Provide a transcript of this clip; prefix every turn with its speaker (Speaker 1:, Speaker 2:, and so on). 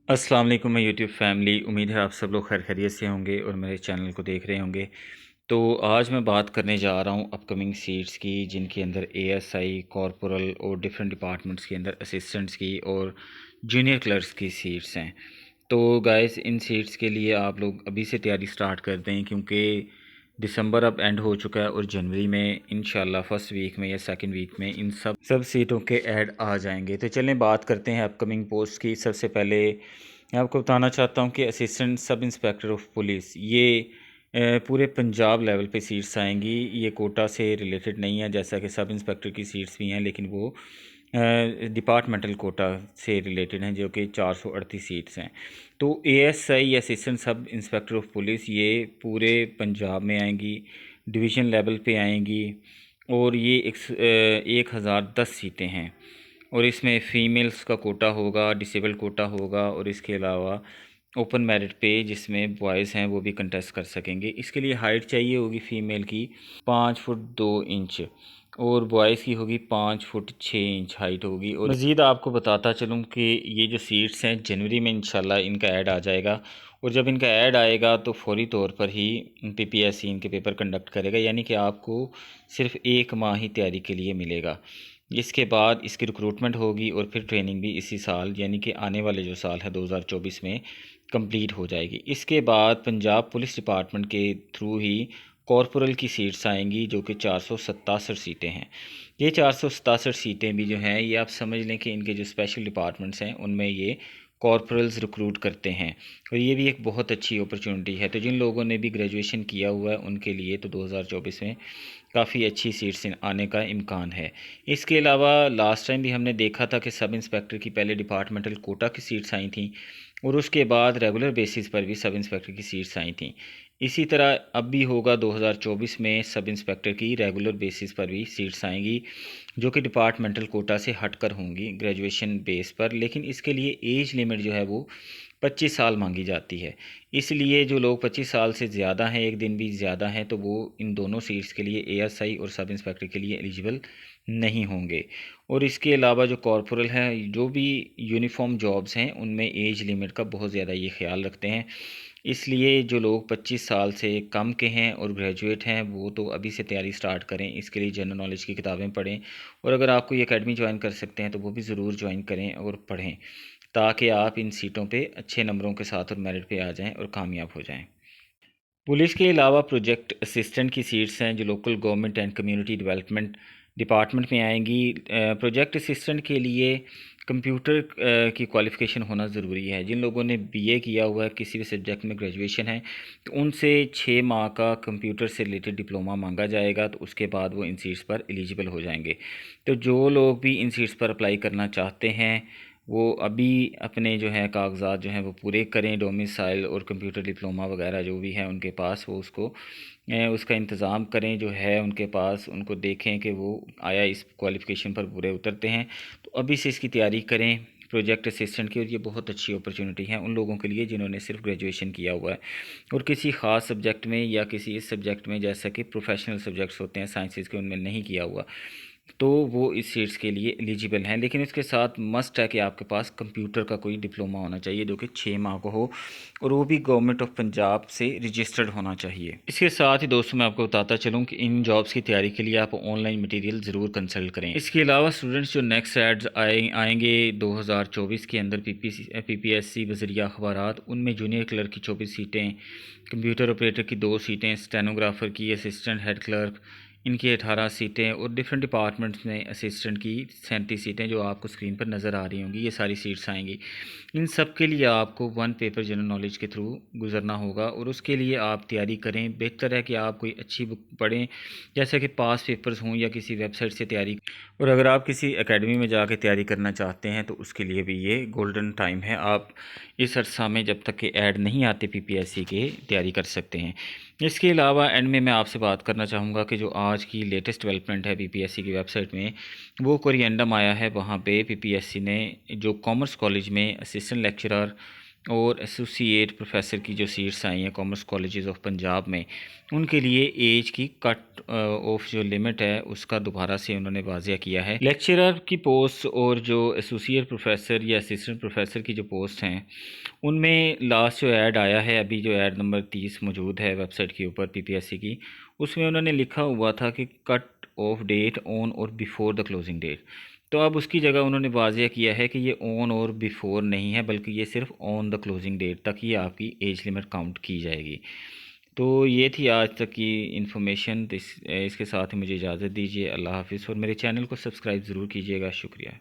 Speaker 1: अस्सलाम वालेकुम मैं यूट्यूब फैमिली। उम्मीद है आप सब लोग खैर खैरियत से होंगे और मेरे चैनल को देख रहे होंगे। तो आज मैं बात करने जा रहा हूँ अपकमिंग सीट्स की, जिनके अंदर एएसआई, कॉर्पोरल और डिफरेंट डिपार्टमेंट्स के अंदर असिस्टेंट्स की और जूनियर क्लर्क्स की सीट्स हैं। तो गाइस, इन सीट्स के लिए आप लोग अभी से तैयारी स्टार्ट कर दें, क्योंकि दिसंबर अब एंड हो चुका है और जनवरी में इंशाल्लाह फर्स्ट वीक में या सेकंड वीक में इन सब सीटों के ऐड आ जाएंगे। तो चलें बात करते हैं अपकमिंग पोस्ट की। सबसे पहले मैं आपको बताना चाहता हूँ कि assistant sub inspector of police, ये पूरे पंजाब लेवल पे सीट्स आएंगी। ये कोटा से रिलेटेड नहीं है, जैसा कि सब इंस्पेक्टर की सीट्स भी हैं, लेकिन वो डिपार्टमेंटल कोटा से रिलेटेड हैं, जो कि 438 सीट्स हैं। तो ASI assistant sub inspector of police ये पूरे पंजाब में आएंगी, डिवीज़न लेवल पे आएंगी, और ये 1010 सीटें हैं। और इसमें फ़ीमेल्स का कोटा होगा, डिसेबल कोटा होगा, और इसके अलावा ओपन मेरिट पे जिसमें बॉयज़ हैं वो भी कंटेस्ट कर सकेंगे। इसके लिए हाइट चाहिए होगी फ़ीमेल की 5 फुट 2 इंच, और बॉयज़ की होगी 5 फुट 6 इंच हाइट होगी। और मज़ीद आपको बताता चलूँ कि ये जो सीट्स हैं जनवरी में इंशाल्लाह इनका ऐड आ जाएगा, और जब इनका ऐड आएगा तो फौरी तौर पर ही पीपीएससी इनके पेपर कंडक्ट करेगा, यानी कि आपको सिर्फ 1 माह ही तैयारी के लिए मिलेगा। इसके बाद इसकी रिक्रूटमेंट होगी और फिर ट्रेनिंग भी इसी साल, यानी कि आने वाले जो साल है 2024 में कंप्लीट हो जाएगी। इसके बाद पंजाब पुलिस डिपार्टमेंट के थ्रू ही कॉर्पोरल की सीट्स आएंगी, जो कि 467 सीटें हैं। ये 467 सीटें भी जो हैं, ये आप समझ लें कि इनके जो स्पेशल डिपार्टमेंट्स हैं उनमें ये कॉर्पोरल्स रिक्रूट करते हैं, और ये भी एक बहुत अच्छी अपॉर्चुनिटी है। तो जिन लोगों ने भी ग्रेजुएशन किया हुआ है उनके लिए तो 2024 में काफ़ी अच्छी सीट्स आने का इम्कान है। इसके अलावा लास्ट टाइम भी हमने देखा था कि सब इंस्पेक्टर की पहले डिपार्टमेंटल कोटा की सीट्स आई थी, और उसके बाद रेगुलर बेसिस पर भी सब इंस्पेक्टर की सीट्स आई थी। इसी तरह अब भी होगा 2024 में, सब इंस्पेक्टर की रेगुलर बेसिस पर भी सीट्स आएंगी, जो कि डिपार्टमेंटल कोटा से हटकर होंगी ग्रेजुएशन बेस पर। लेकिन इसके लिए एज लिमिट जो है वो 25 साल मांगी जाती है। इसलिए जो लोग 25 साल से ज़्यादा हैं, एक दिन भी ज़्यादा हैं, तो वो इन दोनों सीट्स के लिए, एएसआई और सब इंस्पेक्टर के लिए एलिजिबल नहीं होंगे। और इसके अलावा जो कॉर्पोरल है, जो भी यूनिफॉर्म जॉब्स हैं, उनमें एज लिमिट का बहुत ज़्यादा ये ख्याल रखते हैं। इसलिए जो लोग 25 साल से कम के हैं और ग्रेजुएट हैं, वो तो अभी से तैयारी स्टार्ट करें। इसके लिए जनरल नॉलेज की किताबें पढ़ें, और अगर आप कोई एकेडमी ज्वाइन कर सकते हैं तो वो भी ज़रूर ज्वाइन करें और पढ़ें, ताकि आप इन सीटों पे अच्छे नंबरों के साथ और मेरिट पे आ जाएं और कामयाब हो जाएं। पुलिस के अलावा प्रोजेक्ट असिस्टेंट की सीट्स हैं, जो local government and community development department में आएंगी। प्रोजेक्ट असिस्टेंट के लिए कंप्यूटर की क्वालिफ़िकेशन होना ज़रूरी है। जिन लोगों ने बीए किया हुआ है, किसी भी सब्जेक्ट में ग्रेजुएशन है, तो उनसे 6 माह का कंप्यूटर से रिलेटेड डिप्लोमा मांगा जाएगा, तो उसके बाद वो इन सीट्स पर एलिजिबल हो जाएंगे। तो जो लोग भी इन सीट्स पर अप्लाई करना चाहते हैं, वो अभी अपने जो है कागजात जो हैं वो पूरे करें, डोमिसाइल और कंप्यूटर डिप्लोमा वगैरह जो भी है उनके पास, वो उसको उसका इंतज़ाम करें, जो है उनके पास, उनको देखें कि वो आया इस क्वालिफ़िकेशन पर पूरे उतरते हैं। तो अभी से इसकी तैयारी करें प्रोजेक्ट असिस्टेंट की, और ये बहुत अच्छी अपॉर्चुनिटी है उन लोगों के लिए जिन्होंने सिर्फ ग्रेजुएशन किया हुआ है और किसी ख़ास सब्जेक्ट में या किसी इस सब्जेक्ट में, जैसा कि प्रोफेशनल सब्जेक्ट्स होते हैं साइंसेज के, उनमें नहीं किया हुआ, तो वो इस सीट्स के लिए एलिजिबल हैं। लेकिन इसके साथ मस्ट है कि आपके पास कंप्यूटर का कोई डिप्लोमा होना चाहिए, जो कि 6 माह का हो, और वो भी गवर्नमेंट ऑफ पंजाब से रजिस्टर्ड होना चाहिए। इसके साथ ही दोस्तों मैं आपको बताता चलूँ कि इन जॉब्स की तैयारी के लिए आप ऑनलाइन मटेरियल ज़रूर कंसल्ट करें। इसके अलावा स्टूडेंट्स जो नेक्स्ट एड्स आएंगे 2024 के अंदर पीपीएससी बजरिया अखबारात, उनमें जूनियर क्लर्क की 24 सीटें, कंप्यूटर ऑपरेटर की 2 सीटें, स्टेनोग्राफर की, असिस्टेंट हेड क्लर्क इनकी 18 सीटें, और डिफरेंट डिपार्टमेंट्स में असिस्टेंट की 37 सीटें जो आपको स्क्रीन पर नज़र आ रही होंगी, ये सारी सीट्स आएंगी। इन सब के लिए आपको 1 पेपर जनरल नॉलेज के थ्रू गुजरना होगा, और उसके लिए आप तैयारी करें। बेहतर है कि आप कोई अच्छी बुक पढ़ें, जैसे कि पास पेपर्स हों, या किसी वेबसाइट से तैयारी। और अगर आप किसी एकेडमी में जाके तैयारी करना चाहते हैं तो उसके लिए भी ये गोल्डन टाइम है। आप इस अर्सा में, जब तक कि ऐड नहीं आते पीपीएससी के, तैयारी कर सकते हैं। इसके अलावा एंड में मैं आपसे बात करना चाहूँगा कि जो आज की लेटेस्ट डेवलपमेंट है पीपीएससी की वेबसाइट में, वो कोरिएंडम आया है। वहाँ पे पीपीएससी ने जो कॉमर्स कॉलेज में असिस्टेंट लेक्चरर और एसोसिएट प्रोफेसर की जो सीट्स आई हैं कॉमर्स कॉलेजेस ऑफ पंजाब में, उनके लिए एज की कट ऑफ जो लिमिट है उसका दोबारा से उन्होंने वाज़िया किया है। लेक्चरर की पोस्ट और जो एसोसिएट प्रोफेसर या असिस्टेंट प्रोफेसर की जो पोस्ट हैं उनमें लास्ट जो ऐड आया है, अभी जो ऐड नंबर 30 मौजूद है वेबसाइट के ऊपर पीपीएससी की, उसमें उन्होंने लिखा हुआ था कि कट ऑफ डेट ऑन और बिफोर द क्लोजिंग डेट। तो अब उसकी जगह उन्होंने वाज़िया किया है कि ये ऑन और बिफोर नहीं है, बल्कि ये सिर्फ ऑन द क्लोजिंग डेट तक ही आपकी एज लिमिट काउंट की जाएगी। तो ये थी आज तक की इन्फॉर्मेशन। इसके साथ ही मुझे इजाज़त दीजिए। अल्लाह हाफ़िज़ और मेरे चैनल को सब्सक्राइब ज़रूर कीजिएगा। शुक्रिया।